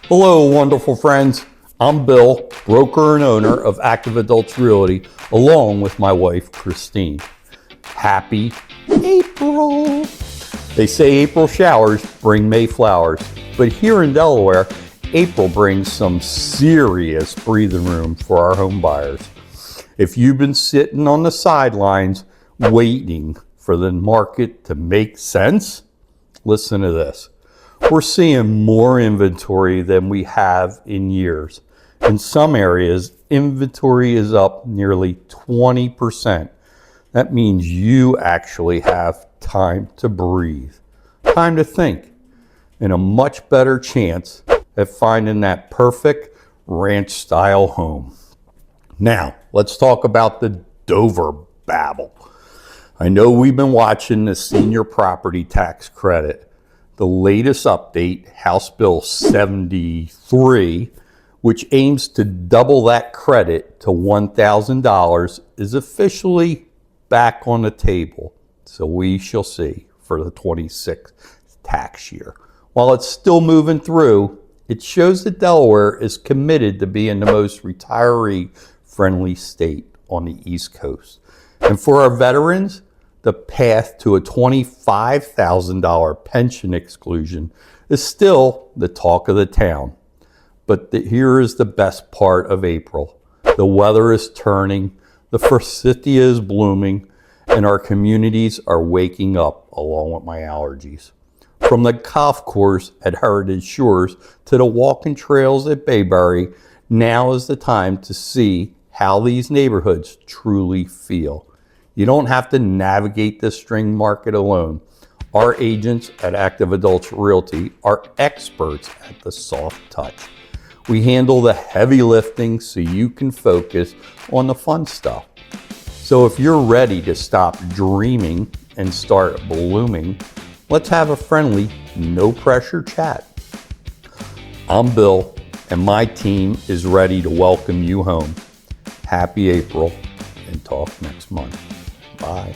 Hello, wonderful friends. I'm Bill, broker and owner of Active Adults Realty, along with my wife, Christine. Happy April. They say April showers bring May flowers, but here in Delaware, April brings some serious breathing room for our home buyers. If you've been sitting on the sidelines waiting for the market to make sense, listen to this. We're seeing more inventory than we have in years. In some areas, inventory is up nearly 20%. That means you actually have time to breathe, time to think, and a much better chance at finding that perfect ranch-style home. Now, let's talk about the Dover babble. I know we've been watching the senior property tax credit. The latest update, House Bill 73, which aims to double that credit to $1,000, is officially back on the table. So we shall see for the 26th tax year. While it's still moving through, it shows that Delaware is committed to being the most retiree-friendly state on the East Coast. And for our veterans, the path to a $25,000 pension exclusion is still the talk of the town. But here is the best part of April. The weather is turning, the forsythia is blooming, and our communities are waking up along with my allergies. From the golf course at Heritage Shores to the walking trails at Bayberry, now is the time to see how these neighborhoods truly feel. You don't have to navigate the string market alone. Our agents at Active Adults Realty are experts at the soft touch. We handle the heavy lifting so you can focus on the fun stuff. So if you're ready to stop dreaming and start blooming, let's have a friendly, no pressure chat. I'm Bill, and my team is ready to welcome you home. Happy April, and talk next month. Bye.